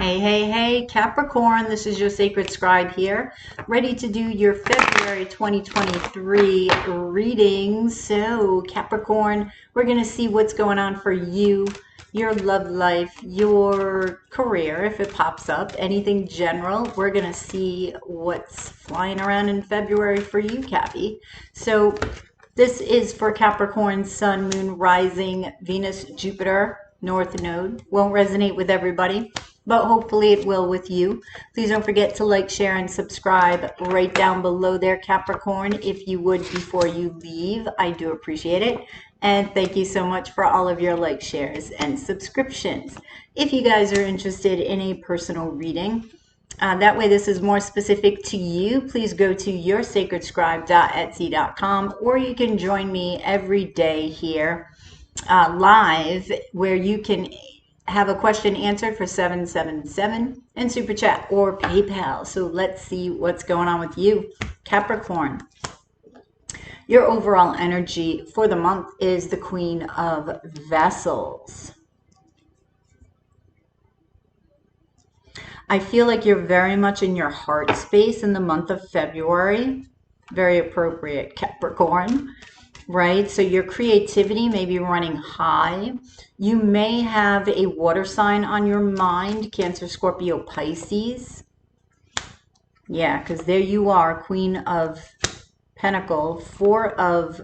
Hey, hey, hey, Capricorn, this is your sacred scribe here, ready to do your February 2023 readings. So, Capricorn, we're going to see what's going on for you, your love life, your career, if it pops up, anything general. We're going to see what's flying around in February for you, Cappy. So, this is for Capricorn, Sun, Moon, Rising, Venus, Jupiter, North Node. Won't resonate with everybody, but hopefully it will with you. Please don't forget to like, share, and subscribe right down below there, Capricorn, if you would before you leave. I do appreciate it. And thank you so much for all of your likes, shares, and subscriptions. If you guys are interested in a personal reading, that way this is more specific to you, please go to yoursacredscribe.etsy.com, or you can join me every day here live, where you can have a question answered for $7.77 in Super Chat or PayPal. So let's see what's going on with you, Capricorn. Your overall energy for the month is the Queen of Vessels. I feel like you're very much in your heart space in the month of February. Very appropriate, Capricorn, right? So your creativity may be running high. You may have a water sign on your mind, Cancer, Scorpio, Pisces. Yeah, because there you are, Queen of Pentacles, Four of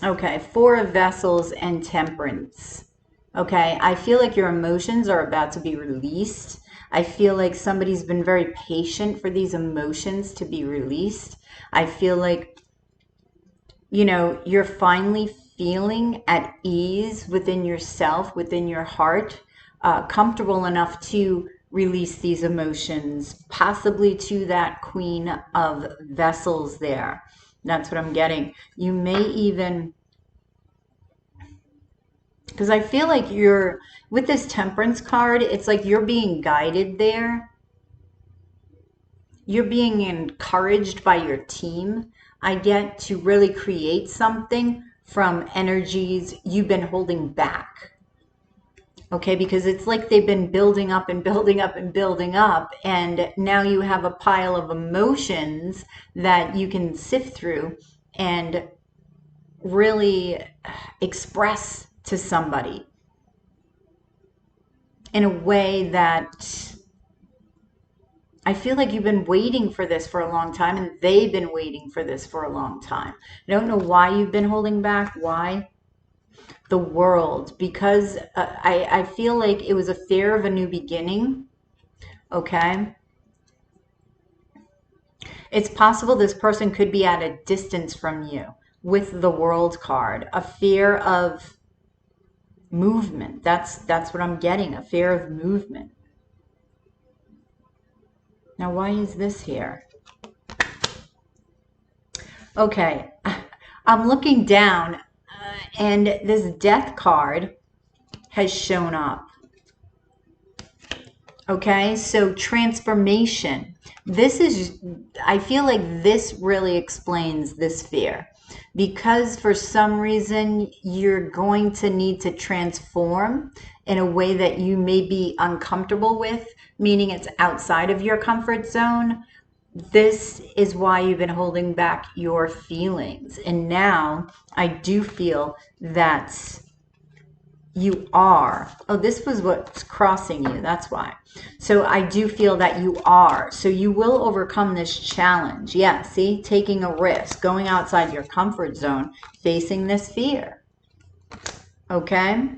Vessels, and Temperance. Okay, I feel like your emotions are about to be released. I feel like somebody's been very patient for these emotions to be released. I feel like, you know, you're finally feeling at ease within yourself, within your heart, comfortable enough to release these emotions, possibly to that Queen of Vessels there. That's what I'm getting. You may even, because I feel like you're, with this Temperance card, it's like you're being guided there. You're being encouraged by your team, I get, to really create something from energies you've been holding back. Okay, because it's like they've been building up and building up and building up, and now you have a pile of emotions that you can sift through and really express to somebody in a way that I feel like you've been waiting for this for a long time, and they've been waiting for this for a long time. I don't know why you've been holding back. Why? The World, because I feel like it was a fear of a new beginning. Okay. It's possible this person could be at a distance from you with the World card. A fear of movement. That's what I'm getting. A fear of movement. Now, why is this here? Okay, I'm looking down and this Death card has shown up. Okay, so transformation. This is, I feel like this really explains this fear, because for some reason you're going to need to transform in a way that you may be uncomfortable with, meaning it's outside of your comfort zone. This is why you've been holding back your feelings. And now I do feel that you are. Oh, this was what's crossing you. That's why. So I do feel that you are. So you will overcome this challenge. Yeah, see, taking a risk, going outside your comfort zone, facing this fear. Okay?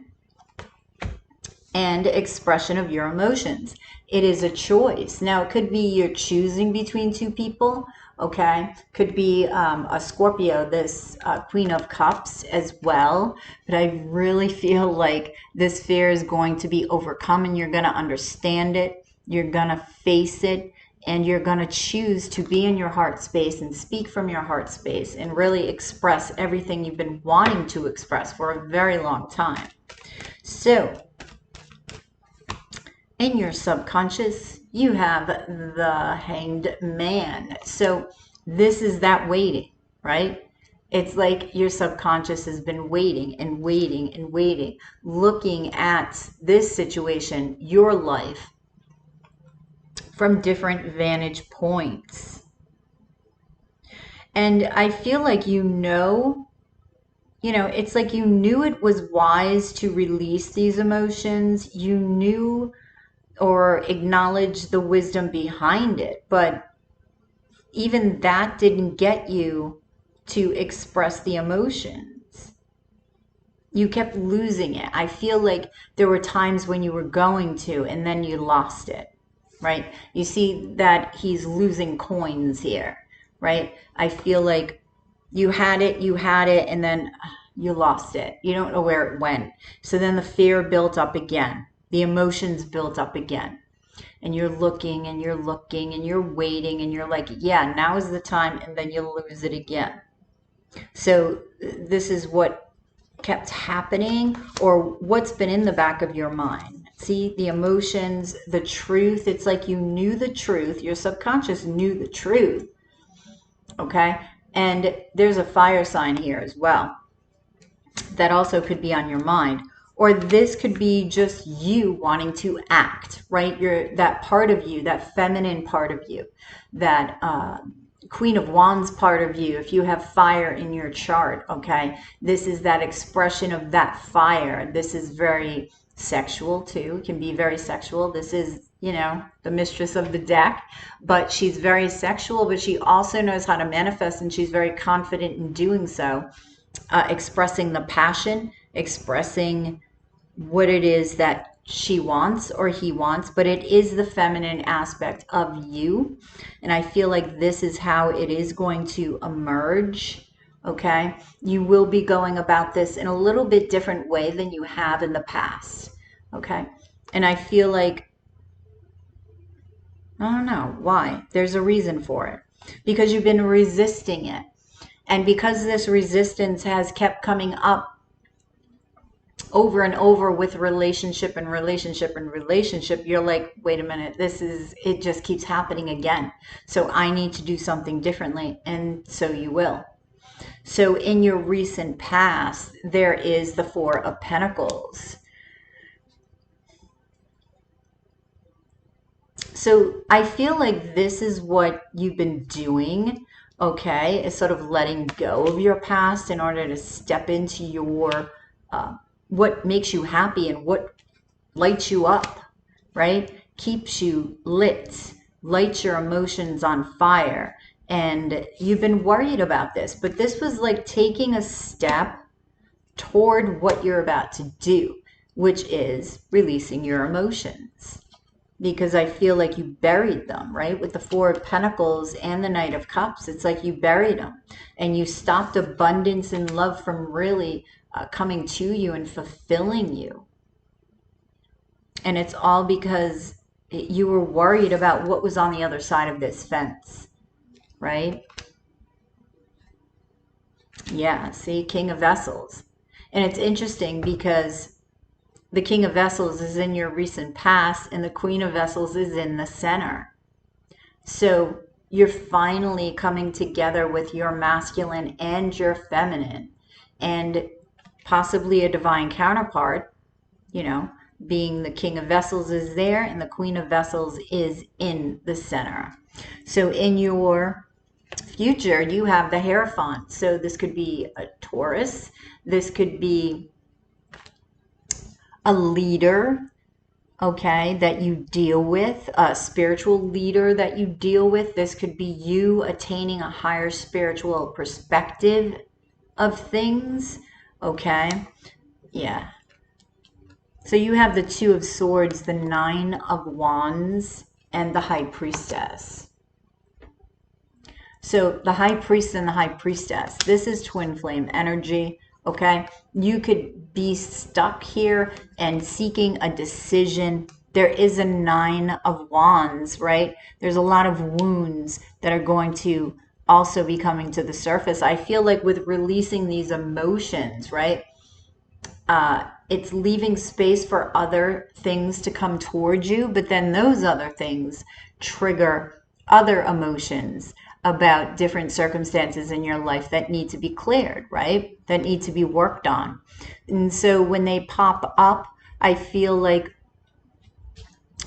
And expression of your emotions. It is a choice. Now, it could be you're choosing between two people, okay? Could be a Scorpio, this Queen of Cups as well. But I really feel like this fear is going to be overcome, and you're going to understand it. You're going to face it, and you're going to choose to be in your heart space and speak from your heart space and really express everything you've been wanting to express for a very long time. So, in your subconscious, you have the Hanged Man. So this is that waiting, right? It's like your subconscious has been waiting and waiting and waiting, looking at this situation, your life, from different vantage points. And I feel like it's like you knew it was wise to release these emotions. You knew or acknowledged the wisdom behind it, but even that didn't get you to express the emotions. You kept losing it. I feel like there were times when you were going to, and then you lost it, right? You see that he's losing coins here, right? I feel like you had it, and then you lost it. You don't know where it went. So then the fear built up again. The emotions built up again. And you're looking and you're looking and you're waiting and you're like, yeah, now is the time, and then you'll lose it again. So this is what kept happening, or what's been in the back of your mind. See, the emotions, the truth. It's like you knew the truth. Your subconscious knew the truth. Okay? And there's a fire sign here as well. That also could be on your mind. Or this could be just you wanting to act, right? That part of you, that feminine part of you, that Queen of Wands part of you, if you have fire in your chart, okay? This is that expression of that fire. This is very sexual too. It can be very sexual. This is, the mistress of the deck, but she's very sexual, but she also knows how to manifest, and she's very confident in doing so. Expressing the passion, expressing what it is that she wants or he wants, but it is the feminine aspect of you. And I feel like this is how it is going to emerge. Okay. You will be going about this in a little bit different way than you have in the past. Okay. And I feel like, I don't know why. There's a reason for it, because you've been resisting it. And because this resistance has kept coming up over and over with relationship and relationship and relationship, you're like, wait a minute, it just keeps happening again. So I need to do something differently. And so you will. So in your recent past, there is the Four of Pentacles. So I feel like this is what you've been doing, okay, is sort of letting go of your past in order to step into your what makes you happy and what lights you up, right? Keeps you lit, lights your emotions on fire. And you've been worried about this, but this was like taking a step toward what you're about to do, which is releasing your emotions. Because I feel like you buried them, right? With the Four of Pentacles and the Knight of Cups, it's like you buried them and you stopped abundance and love from really coming to you and fulfilling you. And it's all because you were worried about what was on the other side of this fence, right? Yeah, see, King of Vessels. And it's interesting because the King of Vessels is in your recent past and the Queen of Vessels is in the center. So you're finally coming together with your masculine and your feminine, and possibly a divine counterpart, being the King of Vessels is there and the Queen of Vessels is in the center. So in your future, you have the Hierophant. So this could be a Taurus. This could be a leader, okay, that you deal with, a spiritual leader that you deal with. This could be you attaining a higher spiritual perspective of things, okay? Yeah. So you have the Two of Swords, the Nine of Wands, and the High Priestess. So the High Priest and the High Priestess, this is twin flame energy, okay? You could be stuck here and seeking a decision. There is a Nine of Wands, right? There's a lot of wounds that are going to also be coming to the surface. I feel like with releasing these emotions, right? It's leaving space for other things to come towards you, but then those other things trigger other emotions, about different circumstances in your life that need to be cleared, right? That need to be worked on. And so when they pop up, I feel like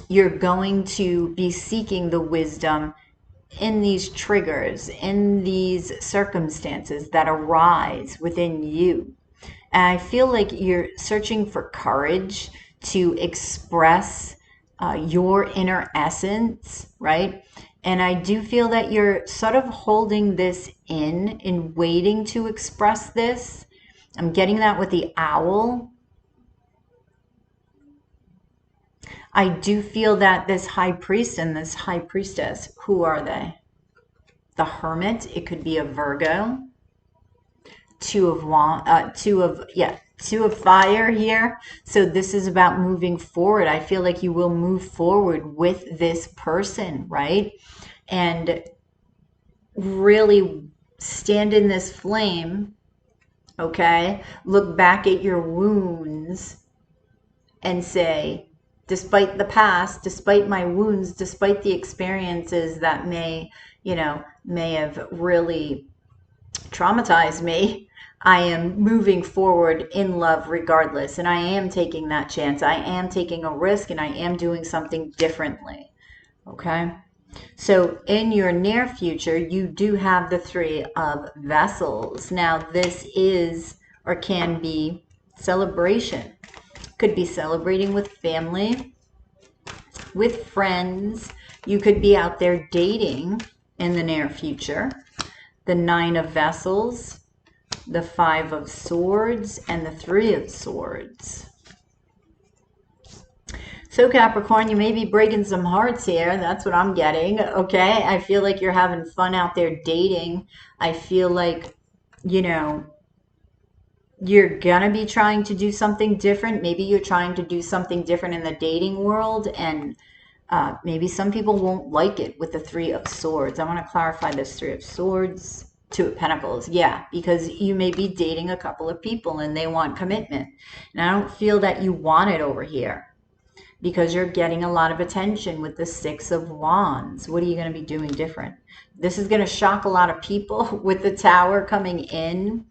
you're going to be seeking the wisdom in these triggers, in these circumstances that arise within you. And I feel like you're searching for courage to express your inner essence, right? And I do feel that you're sort of holding this in waiting to express this. I'm getting that with the owl. I do feel that this high priest and this high priestess, who are they? The Hermit, it could be a Virgo. Two of fire here. So this is about moving forward. I feel like you will move forward with this person, right? And really stand in this flame, okay? Look back at your wounds and say, despite the past, despite my wounds, despite the experiences that may have really traumatized me, I am moving forward in love regardless. And I am taking that chance. I am taking a risk, and I am doing something differently. Okay? So in your near future, you do have the Three of Vessels. Now, this is or can be celebration. Could be celebrating with family, with friends. You could be out there dating in the near future. The Nine of Vessels, the Five of Swords, and the Three of Swords. So Capricorn, you may be breaking some hearts here. That's what I'm getting. Okay, I feel like you're having fun out there dating. I feel like, you're gonna be trying to do something different. Maybe you're trying to do something different in the dating world, and maybe some people won't like it with the Three of Swords. I want to clarify this. Three of Swords, Two of Pentacles. Yeah, because you may be dating a couple of people and they want commitment. And I don't feel that you want it over here because you're getting a lot of attention with the Six of Wands. What are you going to be doing different? This is going to shock a lot of people with the Tower coming in.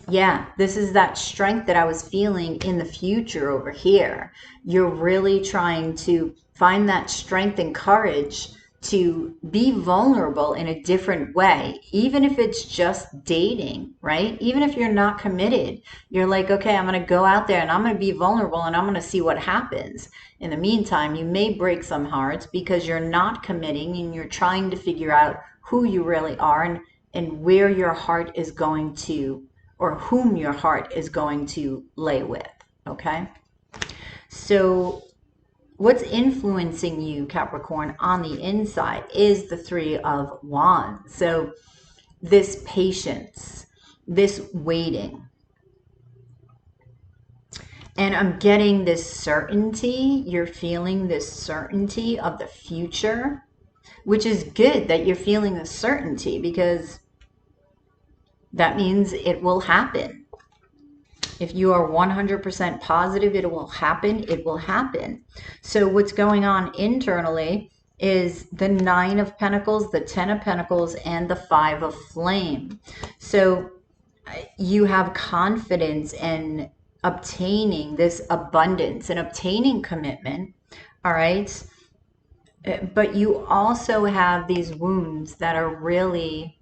Yeah, this is that strength that I was feeling in the future over here. You're really trying to find that strength and courage to be vulnerable in a different way, even if it's just dating, right? Even if you're not committed, you're like, okay, I'm going to go out there and I'm going to be vulnerable and I'm going to see what happens. In the meantime, you may break some hearts because you're not committing and you're trying to figure out who you really are and where your heart is going to, or whom your heart is going to lay with, okay? So what's influencing you, Capricorn, on the inside is the Three of Wands. So this patience, this waiting. And I'm getting this certainty. You're feeling this certainty of the future, which is good that you're feeling the certainty because that means it will happen. If you are 100% positive it will happen, it will happen. So what's going on internally is the Nine of Pentacles, the Ten of Pentacles, and the Five of Flame. So you have confidence in obtaining this abundance and obtaining commitment, all right? But you also have these wounds that are really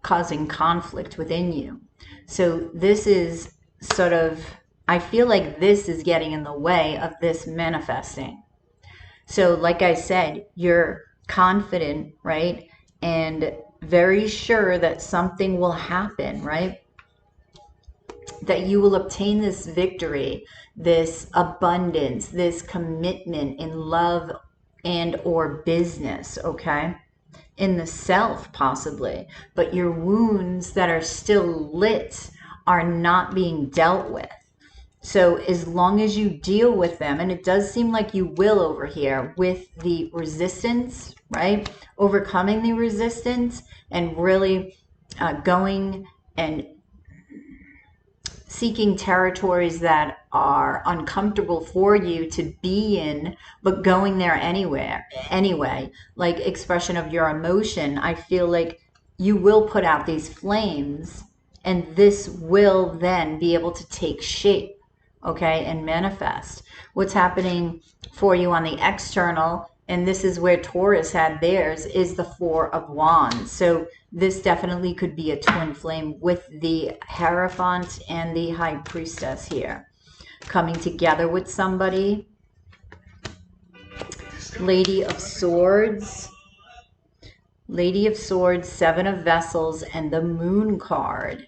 causing conflict within you. So this is sort of, I feel like this is getting in the way of this manifesting. So like I said, you're confident, right? And very sure that something will happen, right? That you will obtain this victory, this abundance, this commitment in love and or business, okay? In the self possibly, but your wounds that are still lit are not being dealt with. So as long as you deal with them, and it does seem like you will over here with the resistance, right? Overcoming the resistance and really going and seeking territories that are uncomfortable for you to be in, but going there anyway, like expression of your emotion. I feel like you will put out these flames, and this will then be able to take shape, okay, and manifest. What's happening for you on the external, and this is where Taurus had theirs, is the Four of Wands. So this definitely could be a twin flame with the Hierophant and the High Priestess here coming together with somebody. Lady of Swords, Lady of Swords, Seven of Vessels, and the Moon card.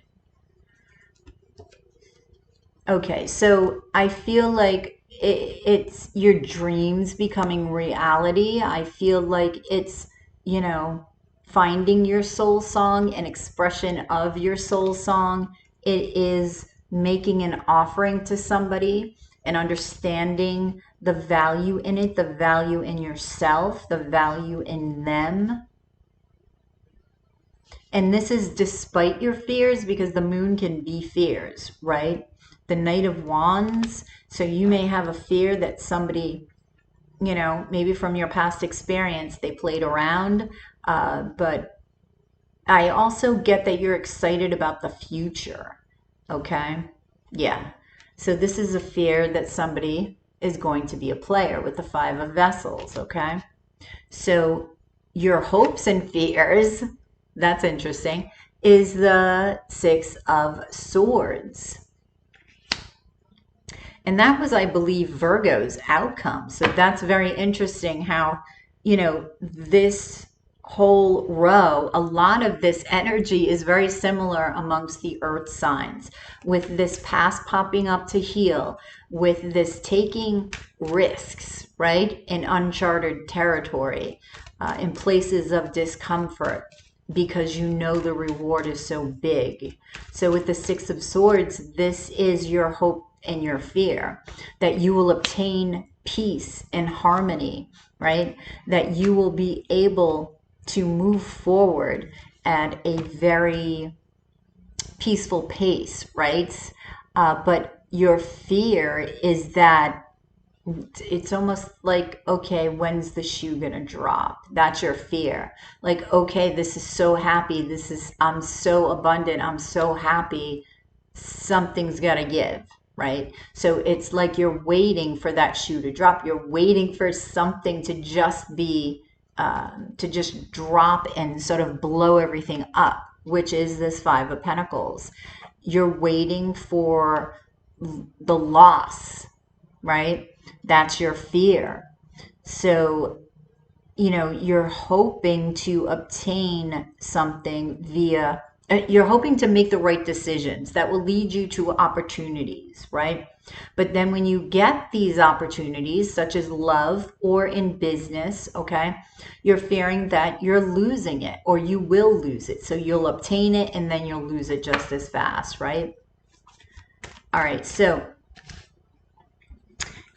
Okay, so I feel like it's your dreams becoming reality. I feel like it's, you know, finding your soul song, an expression of your soul song. It is making an offering to somebody and understanding the value in it, the value in yourself, the value in them. And this is despite your fears, because the moon can be fears, right? The Knight of Wands. So you may have a fear that somebody, you know, maybe from your past experience, they played around. But I also get that you're excited about the future. Okay. Yeah. So this is a fear that somebody is going to be a player with the Five of Vessels. Okay. So your hopes and fears, that's interesting, is the Six of Swords. And that was, I believe, Virgo's outcome. So that's very interesting how, you know, this whole row, a lot of this energy is very similar amongst the earth signs, with this past popping up to heal, with this taking risks, right, in uncharted territory, in places of discomfort, because you know the reward is so big. So with the Six of Swords, this is your hope and your fear, that you will obtain peace and harmony, right? That you will be able to move forward at a very peaceful pace, right? But your fear is that it's almost like, okay, when's the shoe gonna drop? That's your fear. Like, okay, this is so happy. I'm so abundant. I'm so happy. Something's gotta give, right? So it's like you're waiting for that shoe to drop. You're waiting for something to just be, to just drop and sort of blow everything up, which is this Five of Pentacles. You're waiting for the loss, right? That's your fear. So, you know, you're hoping to obtain something via, you're hoping to make the right decisions that will lead you to opportunities, right? But then when you get these opportunities, such as love or in business, okay, you're fearing that you're losing it, or you will lose it. So you'll obtain it and then you'll lose it just as fast, right? All right, so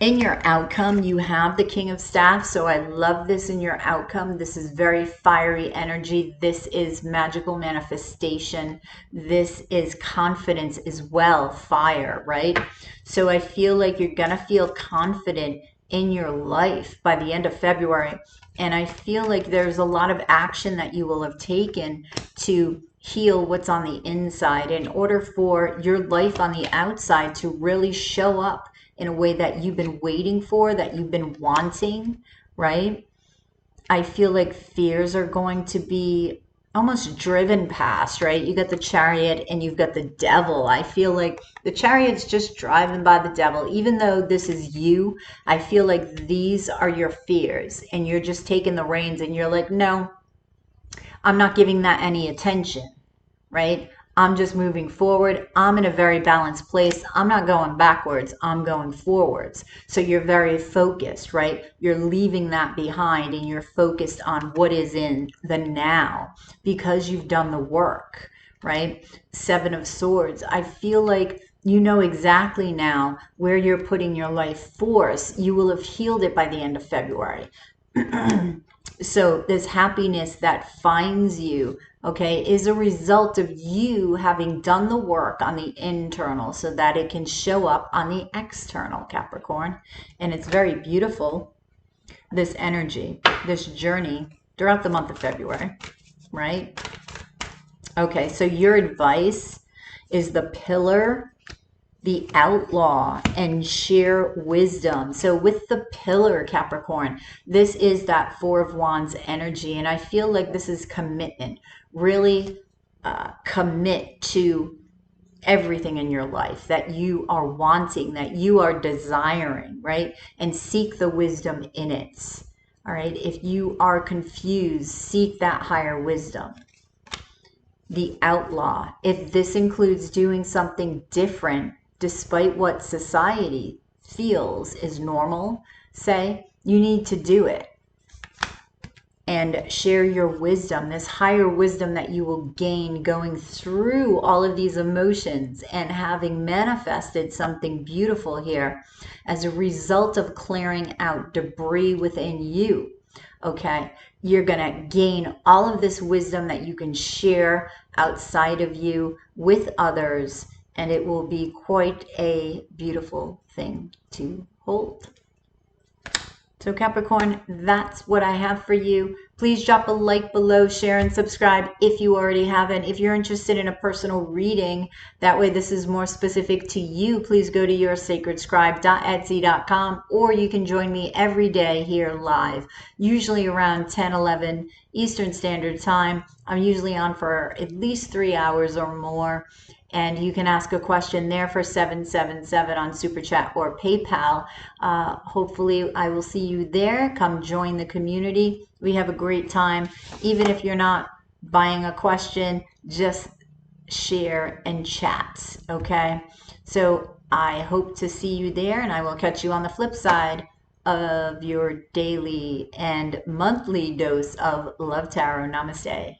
in your outcome, you have the King of Staffs. So I love this in your outcome. This is very fiery energy. This is magical manifestation. This is confidence as well, fire, right? So I feel like you're going to feel confident in your life by the end of February. And I feel like there's a lot of action that you will have taken to heal what's on the inside in order for your life on the outside to really show up in a way that you've been waiting for, that you've been wanting, right? I feel like fears are going to be almost driven past, right? You got the Chariot and you've got the Devil. I feel like the Chariot's just driving by the Devil. Even though this is you, I feel like these are your fears and you're just taking the reins and you're like, no, I'm not giving that any attention, right? I'm just moving forward. I'm in a very balanced place. I'm not going backwards. I'm going forwards. So you're very focused, right? You're leaving that behind and you're focused on what is in the now because you've done the work, right? Seven of Swords. I feel like you know exactly now where you're putting your life force. You will have healed it by the end of February. So this happiness that finds you okay, is a result of you having done the work on the internal so that it can show up on the external, Capricorn. And it's very beautiful, this energy, this journey throughout the month of February, right? Okay, so your advice is the pillar, the outlaw, and share wisdom. So with the pillar, Capricorn, this is that Four of Wands energy. And I feel like this is commitment. Really commit to everything in your life that you are wanting, that you are desiring, right? And seek the wisdom in it. All right. If you are confused, seek that higher wisdom. The outlaw, if this includes doing something different despite what society feels is normal, say you need to do it. And share your wisdom, this higher wisdom that you will gain going through all of these emotions and having manifested something beautiful here as a result of clearing out debris within you. Okay, you're gonna gain all of this wisdom that you can share outside of you with others, and it will be quite a beautiful thing to hold. So Capricorn, that's what I have for you. Please drop a like below, share, and subscribe if you already haven't. If you're interested in a personal reading, that way this is more specific to you, please go to yoursacredscribe.etsy.com, or you can join me every day here live, usually around 10-11 Eastern Standard Time. I'm usually on for at least 3 hours or more. And you can ask a question there for 777 on Super Chat or PayPal. Hopefully, I will see you there. Come join the community. We have a great time. Even if you're not buying a question, just share and chat, okay? So I hope to see you there, and I will catch you on the flip side of your daily and monthly dose of Love Tarot. Namaste.